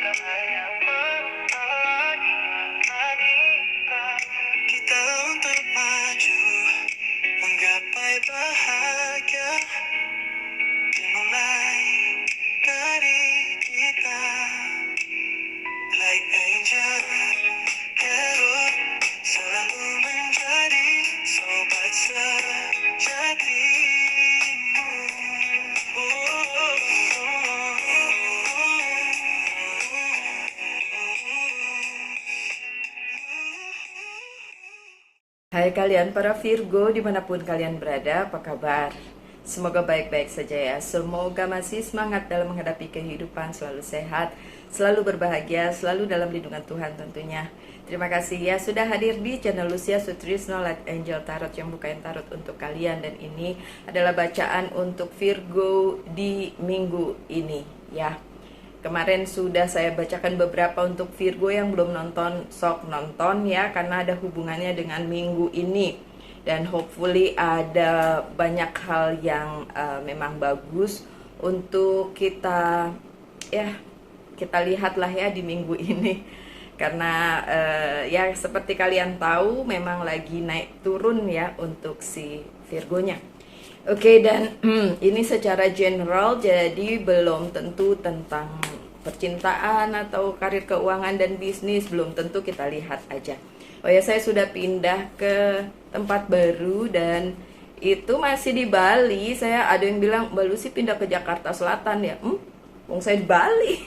Kita untuk maju, menggapai bahagia, dimulai dari kita. Like angel, Herod selalu menjadi sobat sejatimu. Hai kalian para Virgo dimanapun kalian berada, apa kabar? Semoga baik-baik saja ya. Semoga masih semangat dalam menghadapi kehidupan, selalu sehat, selalu berbahagia, selalu dalam lindungan Tuhan tentunya. Terima kasih ya sudah hadir di channel Lucia Sutrisno Light Angel Tarot yang bukain tarot untuk kalian. Dan ini adalah bacaan untuk Virgo di minggu ini ya. Kemarin sudah saya bacakan beberapa untuk Virgo yang belum nonton, sok nonton ya, karena ada hubungannya dengan minggu ini. Dan hopefully ada banyak hal yang memang bagus untuk kita lihatlah ya di minggu ini. Karena ya seperti kalian tahu memang lagi naik turun ya untuk si Virgonya. Oke, dan ini secara general, jadi belum tentu tentang percintaan atau karir keuangan dan bisnis, belum tentu, kita lihat aja. Oh ya, saya sudah pindah ke tempat baru dan itu masih di Bali. Saya ada yang bilang, Mbak Lucy pindah ke Jakarta Selatan ya? Wong saya di Bali.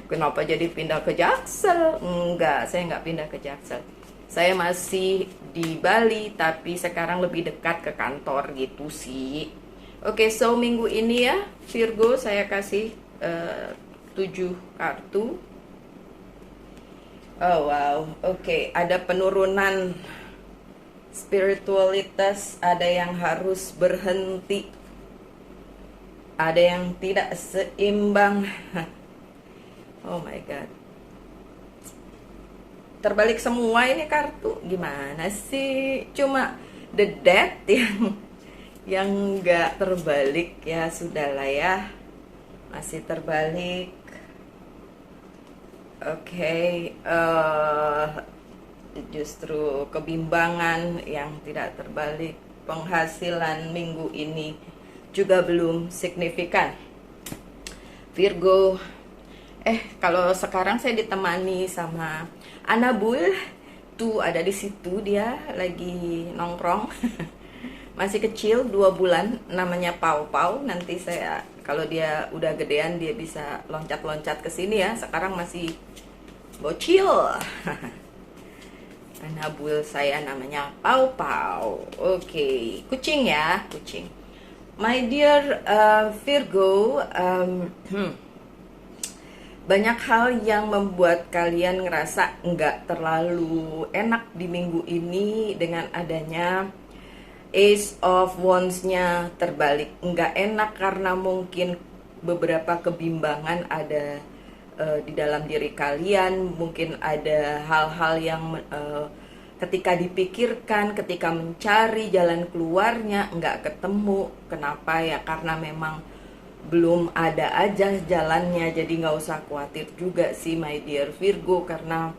Kenapa jadi pindah ke Jaksel? Enggak, saya nggak pindah ke Jaksel. Saya masih di Bali, tapi sekarang lebih dekat ke kantor gitu sih. Oke, so minggu ini ya, Virgo saya kasih 7 kartu. Oh wow, oke, ada penurunan spiritualitas, ada yang harus berhenti, ada yang tidak seimbang. Oh my god, terbalik semua ini kartu, gimana sih? Cuma the death yang nggak terbalik ya, sudahlah ya, masih terbalik. Oke, justru kebimbangan yang tidak terbalik. Penghasilan minggu ini juga belum signifikan, Virgo. Kalau sekarang saya ditemani sama Anabul, tuh ada di situ, dia lagi nongkrong. Masih kecil, 2 bulan, namanya Pau Pau. Nanti saya, kalau dia udah gedean, dia bisa loncat-loncat ke sini ya. Sekarang masih bocil. Anabul saya namanya Pau Pau. Oke, kucing ya, kucing. My dear Virgo, banyak hal yang membuat kalian ngerasa nggak terlalu enak di minggu ini dengan adanya Ace of Wands-nya terbalik. Nggak enak karena mungkin beberapa kebimbangan ada di dalam diri kalian. Mungkin ada hal-hal yang ketika dipikirkan, ketika mencari jalan keluarnya nggak ketemu. Kenapa ya? Karena memang belum ada aja jalannya. Jadi nggak usah khawatir juga sih my dear Virgo, karena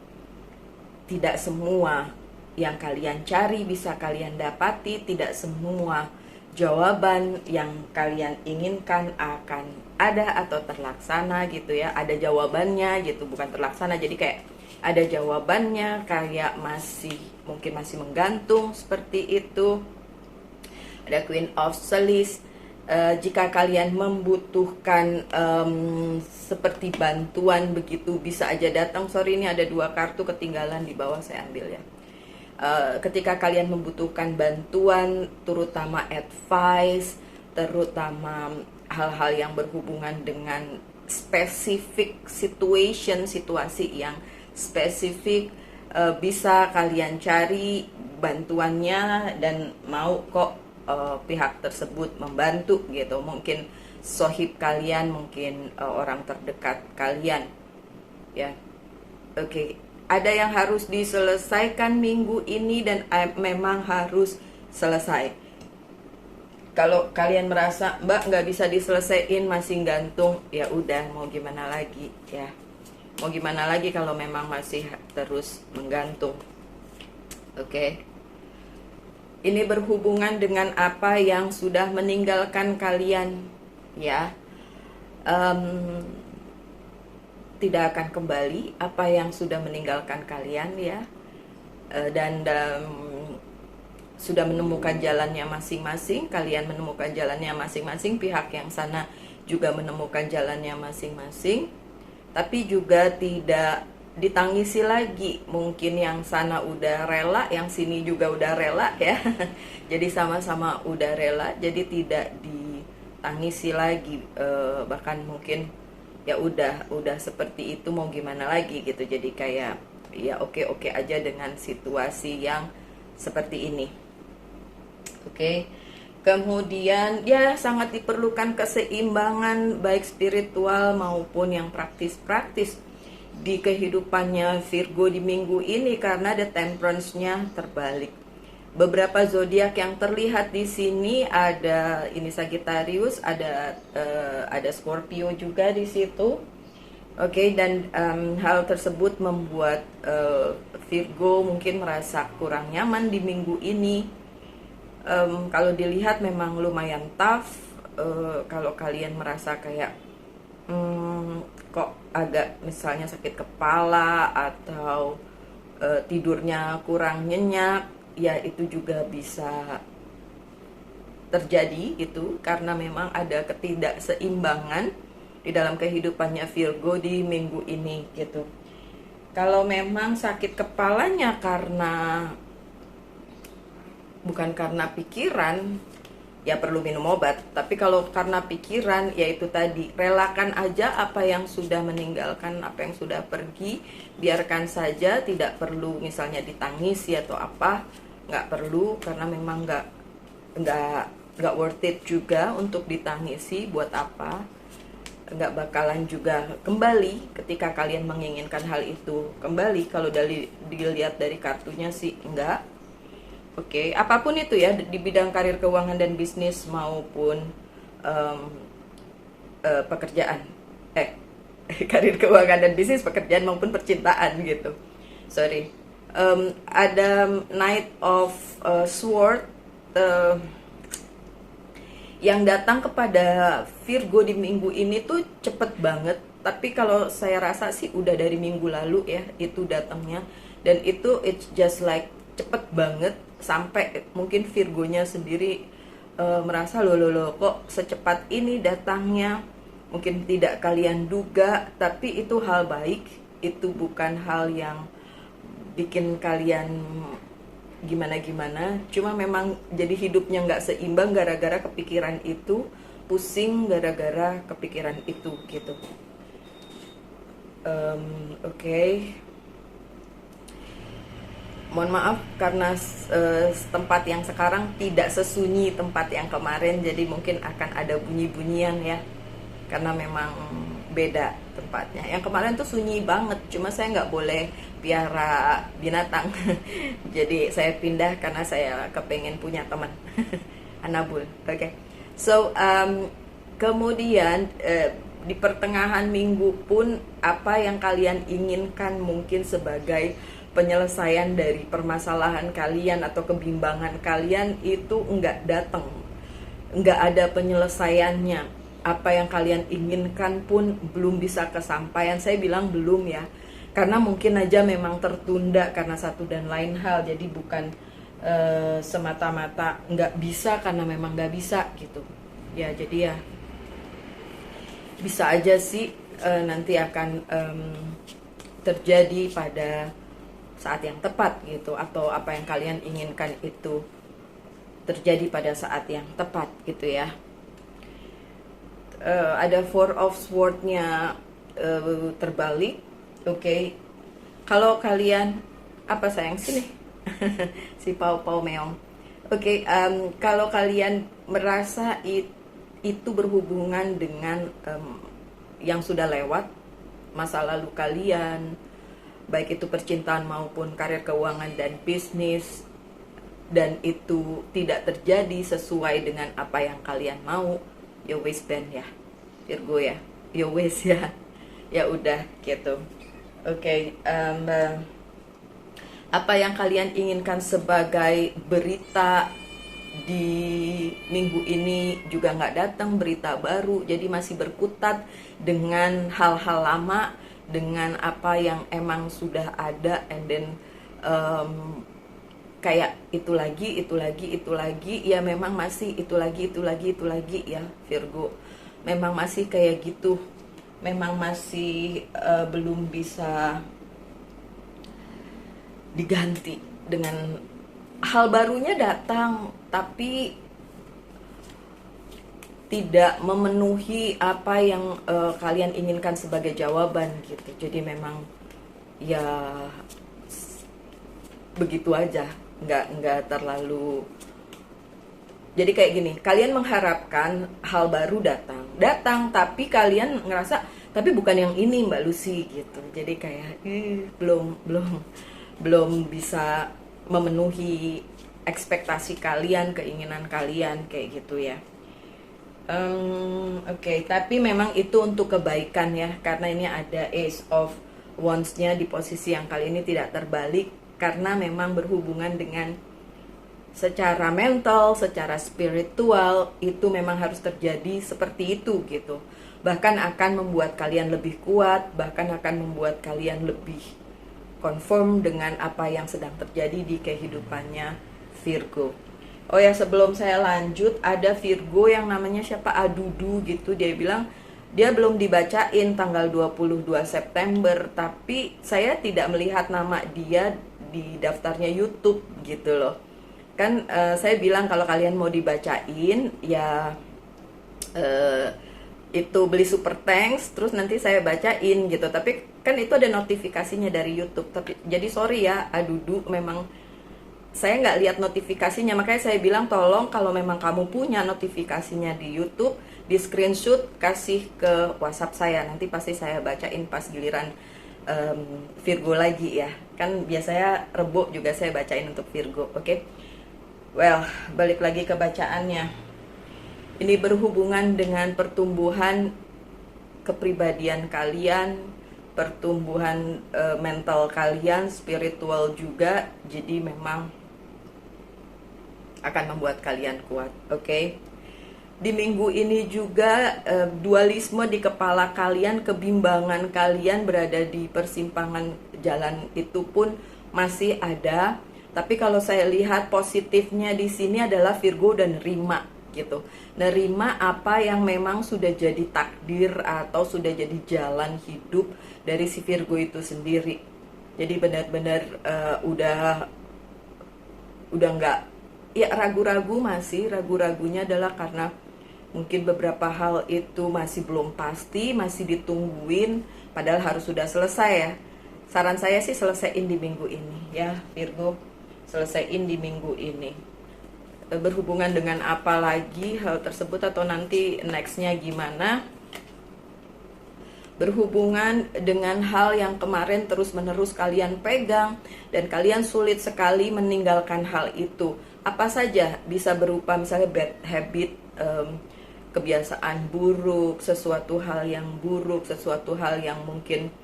tidak semua yang kalian cari bisa kalian dapati. Tidak semua jawaban yang kalian inginkan akan ada atau terlaksana gitu ya. Ada jawabannya gitu, bukan terlaksana. Jadi kayak ada jawabannya, kayak mungkin masih menggantung, seperti itu. Ada Queen of Swords. Jika kalian membutuhkan seperti bantuan begitu, bisa aja datang. Sorry, ini ada 2 kartu ketinggalan di bawah, saya ambil ya. Ketika kalian membutuhkan bantuan, terutama advice, terutama hal-hal yang berhubungan dengan spesifik situasi yang spesifik, bisa kalian cari bantuannya dan mau kok pihak tersebut membantu gitu. Mungkin sohib kalian, mungkin orang terdekat kalian ya. Oke. Ada yang harus diselesaikan minggu ini dan memang harus selesai. Kalau kalian merasa Mbak nggak bisa diselesaikan, masih gantung, ya udah, mau gimana lagi ya. Mau gimana lagi kalau memang masih terus menggantung. Oke. Ini berhubungan dengan apa yang sudah meninggalkan kalian, ya. Em, Tidak akan kembali apa yang sudah meninggalkan kalian, ya. Dan sudah menemukan jalannya masing-masing, kalian menemukan jalannya masing-masing, pihak yang sana juga menemukan jalannya masing-masing, tapi juga tidak ditangisi lagi. Mungkin yang sana udah rela, yang sini juga udah rela, ya. Jadi sama-sama udah rela, jadi tidak ditangisi lagi. Bahkan mungkin ya udah seperti itu, mau gimana lagi gitu. Jadi kayak ya oke aja dengan situasi yang seperti ini. Oke. Kemudian ya sangat diperlukan keseimbangan baik spiritual maupun yang praktis-praktis di kehidupannya Virgo di minggu ini, karena the temperance-nya terbalik. Beberapa zodiak yang terlihat di sini ada ini Sagittarius, ada Scorpio juga di situ. Oke, dan hal tersebut membuat Virgo mungkin merasa kurang nyaman di minggu ini. Kalau dilihat memang lumayan tough. Kalau kalian merasa kayak kok agak misalnya sakit kepala atau tidurnya kurang nyenyak, ya itu juga bisa terjadi gitu, karena memang ada ketidakseimbangan di dalam kehidupannya Virgo di minggu ini gitu. Kalau memang sakit kepalanya bukan karena pikiran, ya perlu minum obat. Tapi kalau karena pikiran, ya itu tadi, relakan aja apa yang sudah meninggalkan, apa yang sudah pergi, biarkan saja, tidak perlu misalnya ditangisi atau apa, nggak perlu, karena memang nggak worth it juga untuk ditangisi. Buat apa? Nggak bakalan juga kembali ketika kalian menginginkan hal itu kembali. Kalau dilihat dari kartunya sih enggak. Oke, apapun itu ya, di bidang karir, keuangan, dan bisnis maupun pekerjaan. Karir, keuangan, dan bisnis, pekerjaan maupun percintaan gitu. Sorry. Ada Knight of Sword yang datang kepada Virgo di minggu ini tuh cepet banget. Tapi kalau saya rasa sih udah dari minggu lalu ya itu datangnya. Dan itu it's just like cepet banget, sampai mungkin Virgonya sendiri merasa loh kok secepat ini datangnya. Mungkin tidak kalian duga, tapi itu hal baik. Itu bukan hal yang bikin kalian gimana-gimana. Cuma memang jadi hidupnya nggak seimbang gara-gara kepikiran itu, pusing gara-gara kepikiran itu gitu. Oke. Mohon maaf karena tempat yang sekarang tidak sesunyi tempat yang kemarin, jadi mungkin akan ada bunyi-bunyian ya, karena memang beda tempatnya. Yang kemarin tuh sunyi banget, cuma saya nggak boleh piara binatang jadi saya pindah karena saya kepengen punya teman Anabul. Oke. So kemudian di pertengahan minggu pun apa yang kalian inginkan mungkin sebagai penyelesaian dari permasalahan kalian atau kebimbangan kalian itu nggak datang, nggak ada penyelesaiannya. Apa yang kalian inginkan pun belum bisa kesampaian. Saya bilang belum ya, karena mungkin aja memang tertunda karena satu dan lain hal. Jadi bukan semata-mata nggak bisa karena memang nggak bisa gitu ya. Jadi ya bisa aja sih nanti akan terjadi pada saat yang tepat gitu, atau apa yang kalian inginkan itu terjadi pada saat yang tepat gitu ya. Ada Four of Sword-nya terbalik. Oke. Kalau kalian apa sayang sini si Pau Meong. Oke, kalau kalian merasa itu berhubungan dengan yang sudah lewat, masa lalu kalian, baik itu percintaan maupun karir, keuangan, dan bisnis, dan itu tidak terjadi sesuai dengan apa yang kalian mau, ya wes ben ya Virgo ya, ya wes ya, ya udah gitu. Oke, apa yang kalian inginkan sebagai berita di minggu ini juga nggak datang berita baru, jadi masih berkutat dengan hal-hal lama, dengan apa yang emang sudah ada, and then um, kayak itu lagi, itu lagi, itu lagi, ya memang masih itu lagi, itu lagi, itu lagi ya Virgo, memang masih kayak gitu, memang masih belum bisa diganti dengan hal barunya datang tapi tidak memenuhi apa yang kalian inginkan sebagai jawaban gitu. Jadi memang ya begitu aja, nggak terlalu. Jadi kayak gini, kalian mengharapkan hal baru datang tapi kalian ngerasa tapi bukan yang ini Mbak Lucy gitu. Jadi kayak belum bisa memenuhi ekspektasi kalian, keinginan kalian kayak gitu ya. Oke, tapi memang itu untuk kebaikan ya, karena ini ada Ace of Wands-nya di posisi yang kali ini tidak terbalik, karena memang berhubungan dengan secara mental, secara spiritual, itu memang harus terjadi seperti itu gitu. Bahkan akan membuat kalian lebih kuat, bahkan akan membuat kalian lebih conform dengan apa yang sedang terjadi di kehidupannya Virgo. Oh ya, sebelum saya lanjut, ada Virgo yang namanya siapa, Adudu gitu. Dia bilang dia belum dibacain tanggal 22 September, tapi saya tidak melihat nama dia di daftarnya YouTube gitu loh. Kan saya bilang kalau kalian mau dibacain ya itu beli super thanks terus nanti saya bacain gitu. Tapi kan itu ada notifikasinya dari YouTube. Tapi jadi sorry ya Adudu, memang saya nggak lihat notifikasinya, makanya saya bilang tolong kalau memang kamu punya notifikasinya di YouTube, di screenshot kasih ke WhatsApp saya, nanti pasti saya bacain pas giliran Virgo lagi ya. Kan biasanya Rebo juga saya bacain untuk Virgo, oke? Well, balik lagi ke bacaannya. Ini berhubungan dengan pertumbuhan kepribadian kalian, pertumbuhan mental kalian, spiritual juga. Jadi memang akan membuat kalian kuat, oke? Di minggu ini juga dualisme di kepala kalian, kebimbangan kalian berada di persimpangan jalan itu pun masih ada. Tapi kalau saya lihat positifnya di sini adalah Virgo dan nerima gitu. Nerima apa yang memang sudah jadi takdir atau sudah jadi jalan hidup dari si Virgo itu sendiri. Jadi benar-benar udah nggak, ya ragu-ragu, masih ragu-ragunya adalah karena mungkin beberapa hal itu masih belum pasti, masih ditungguin, padahal harus sudah selesai ya. Saran saya sih selesaiin di minggu ini ya Virgo, selesaiin di minggu ini. Berhubungan dengan apa lagi hal tersebut atau nanti nextnya gimana, berhubungan dengan hal yang kemarin terus-menerus kalian pegang dan kalian sulit sekali meninggalkan hal itu. Apa saja, bisa berupa misalnya bad habit, kebiasaan buruk, sesuatu hal yang buruk, sesuatu hal yang mungkin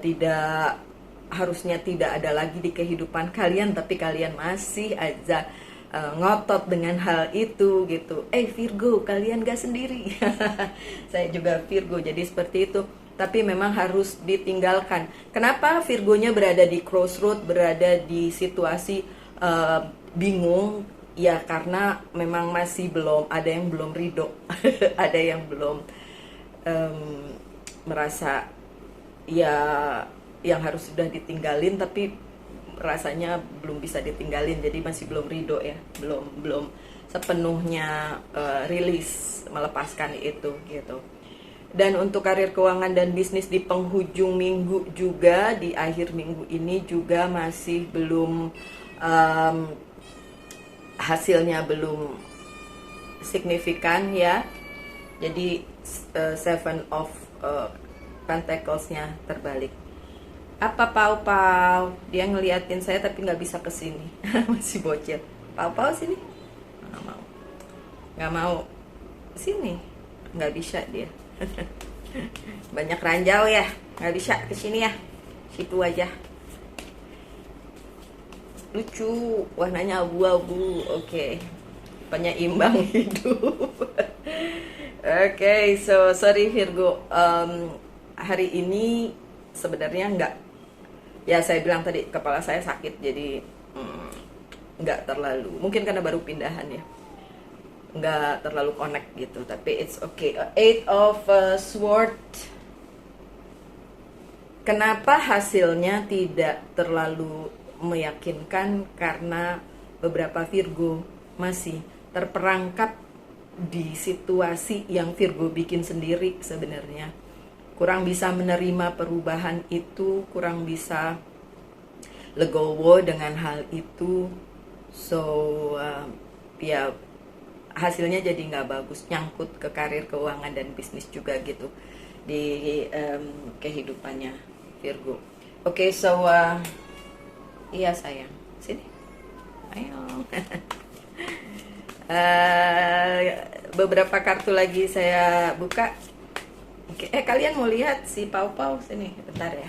tidak harusnya tidak ada lagi di kehidupan kalian, tapi kalian masih aja ngotot dengan hal itu gitu. Virgo, kalian gak sendiri. Saya juga Virgo, jadi seperti itu. Tapi memang harus ditinggalkan. Kenapa Virgonya berada di crossroad, berada di situasi bingung? Ya karena memang masih belum, ada yang belum ridho. Ada yang belum merasa ya yang harus sudah ditinggalin tapi rasanya belum bisa ditinggalin, jadi masih belum ridho ya, belum sepenuhnya rilis, melepaskan itu gitu. Dan untuk karir, keuangan dan bisnis di penghujung minggu juga, di akhir minggu ini juga masih belum hasilnya belum signifikan ya. Jadi Seven of Pentacles-nya terbalik. Apa Pau? Dia ngeliatin saya tapi nggak bisa kesini. Masih bocil. Pau sini. Nggak mau sini. Nggak bisa dia. Banyak ranjau ya. Nggak bisa kesini ya. Situ aja. Lucu, warnanya abu-abu. Oke. Penyeimbang hidup. Oke, so sorry Virgo. Hari ini sebenarnya nggak, ya saya bilang tadi kepala saya sakit, jadi nggak terlalu, mungkin karena baru pindahan ya, nggak terlalu connect gitu, tapi it's okay. Eight of Sword. Kenapa hasilnya tidak terlalu meyakinkan? Karena beberapa Virgo masih terperangkap di situasi yang Virgo bikin sendiri sebenarnya. Kurang bisa menerima perubahan itu, kurang bisa legowo dengan hal itu. So ya hasilnya jadi nggak bagus, nyangkut ke karir, keuangan, dan bisnis juga gitu di kehidupannya Virgo. Oke, so iya sayang, sini, ayo. Beberapa kartu lagi saya buka. Oke, kalian mau lihat si Pau Pau? Sini, bentar ya.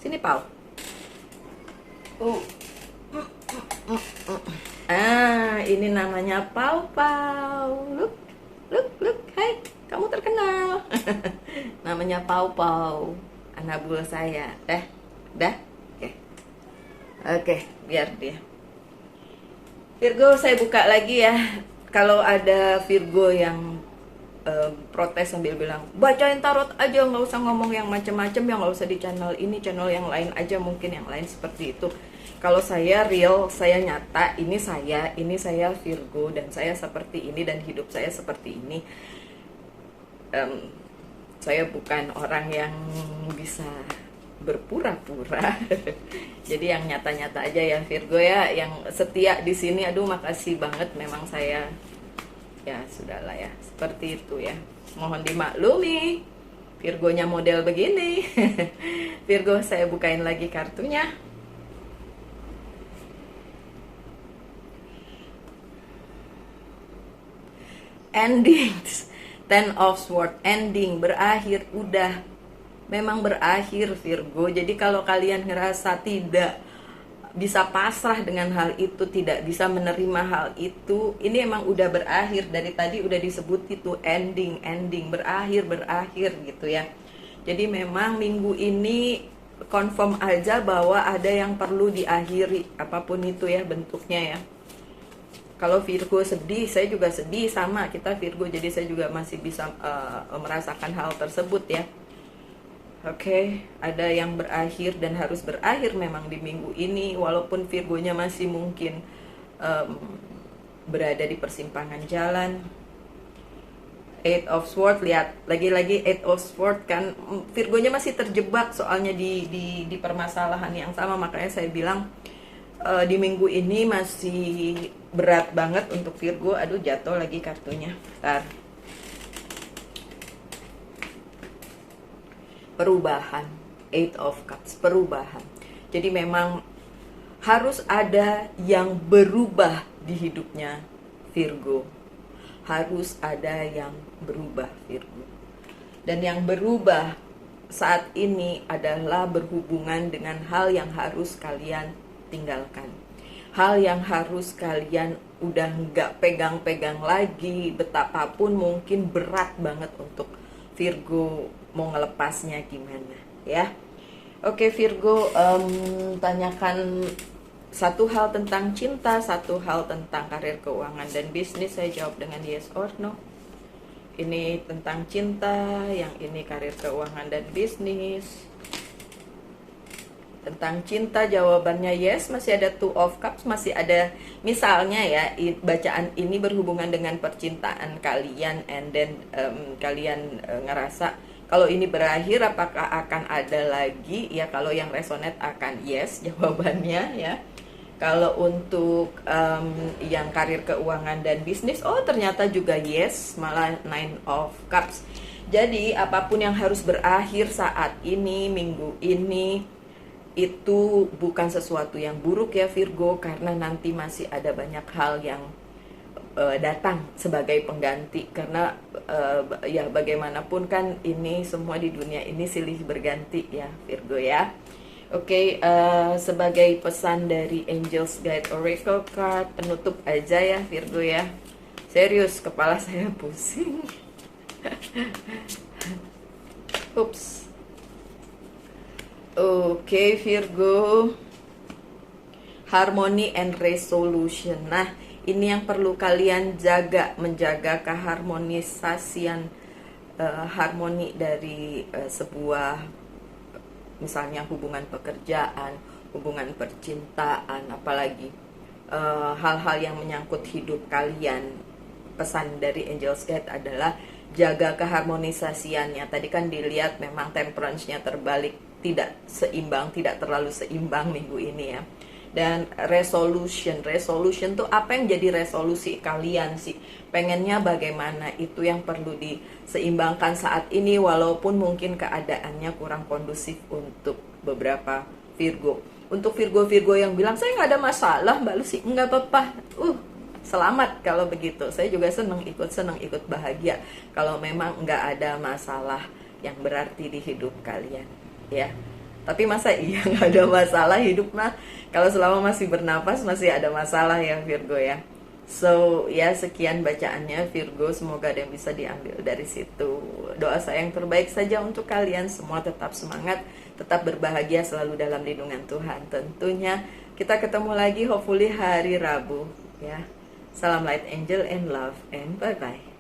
Sini Pau. Ini namanya Pau Pau. Look, hai, kamu terkenal. Namanya Pau Pau, anak buah saya. Dah, oke, biar dia. Virgo, saya buka lagi ya. Kalau ada Virgo yang protes sambil bilang, bacain tarot aja, nggak usah ngomong yang macam-macam, yang nggak usah di channel ini, channel yang lain aja, mungkin yang lain seperti itu. Kalau saya real, saya nyata, ini saya Virgo, dan saya seperti ini, dan hidup saya seperti ini. Saya bukan orang yang bisa berpura-pura. Jadi yang nyata-nyata aja ya Virgo ya, yang setia di sini. Aduh, makasih banget, memang saya ya sudahlah ya, seperti itu ya. Mohon dimaklumi, Virgonya model begini. Virgo, saya bukain lagi kartunya. Ending. Ten of Swords, ending, berakhir, udah, memang berakhir Virgo. Jadi kalau kalian ngerasa tidak bisa pasrah dengan hal itu, tidak bisa menerima hal itu, ini emang udah berakhir. Dari tadi udah disebut itu ending, berakhir gitu ya. Jadi memang minggu ini confirm aja bahwa ada yang perlu diakhiri, apapun itu ya bentuknya ya. Kalau Virgo sedih, saya juga sedih, sama kita Virgo, jadi saya juga masih bisa merasakan hal tersebut ya. Oke, ada yang berakhir dan harus berakhir memang di minggu ini, walaupun Virgonya masih mungkin berada di persimpangan jalan. Eight of Swords, lihat lagi-lagi Eight of Swords kan, Virgonya masih terjebak soalnya di permasalahan yang sama, makanya saya bilang di minggu ini masih berat banget untuk Virgo. Aduh, jatuh lagi kartunya. Bentar. Perubahan, Eight of Cups, perubahan. Jadi memang harus ada yang berubah di hidupnya Virgo. Harus ada yang berubah Virgo. Dan yang berubah saat ini adalah berhubungan dengan hal yang harus kalian tinggalkan. Hal yang harus kalian udah nggak pegang-pegang lagi, betapapun mungkin berat banget untuk Virgo mau ngelepasnya gimana ya. Oke Virgo, tanyakan satu hal tentang cinta, satu hal tentang karir, keuangan, dan bisnis. Saya jawab dengan yes or no. Ini tentang cinta, yang ini karir, keuangan, dan bisnis. Tentang cinta jawabannya yes, masih ada Two of Cups, masih ada misalnya ya, bacaan ini berhubungan dengan percintaan kalian, and then kalian ngerasa kalau ini berakhir apakah akan ada lagi ya. Kalau yang resonate akan yes jawabannya ya. Kalau untuk yang karir, keuangan, dan bisnis, oh ternyata juga yes, malah Nine of Cups. Jadi apapun yang harus berakhir saat ini, minggu ini, itu bukan sesuatu yang buruk ya Virgo, karena nanti masih ada banyak hal yang datang sebagai pengganti. Karena ya bagaimanapun kan ini semua di dunia ini silih berganti ya Virgo ya. Oke, sebagai pesan dari Angels Guide Oracle Card, penutup aja ya Virgo ya. Serius, kepala saya pusing. Ups. Oke, Virgo. Harmony and resolution. Nah, ini yang perlu kalian jaga, menjaga keharmonisasian harmoni dari sebuah, misalnya hubungan pekerjaan, hubungan percintaan, apalagi hal-hal yang menyangkut hidup kalian. Pesan dari Angels Guide adalah jaga keharmonisasiannya. Tadi kan dilihat memang temperance-nya terbalik, tidak seimbang, tidak terlalu seimbang minggu ini ya. Dan resolution tuh apa yang jadi resolusi kalian sih? Pengennya bagaimana? Itu yang perlu diseimbangkan saat ini, walaupun mungkin keadaannya kurang kondusif untuk beberapa Virgo. Untuk Virgo-Virgo yang bilang saya nggak ada masalah Mbak Lucy, nggak apa-apa. Selamat kalau begitu. Saya juga senang ikut bahagia kalau memang nggak ada masalah yang berarti di hidup kalian, ya. Tapi masa iya nggak ada masalah hidup mah? Kalau selama masih bernapas masih ada masalah ya Virgo ya. So ya, sekian bacaannya Virgo, semoga ada yang bisa diambil dari situ. Doa saya yang terbaik saja untuk kalian semua, tetap semangat, tetap berbahagia, selalu dalam lindungan Tuhan tentunya. Kita ketemu lagi hopefully hari Rabu ya. Salam light angel and love and bye bye.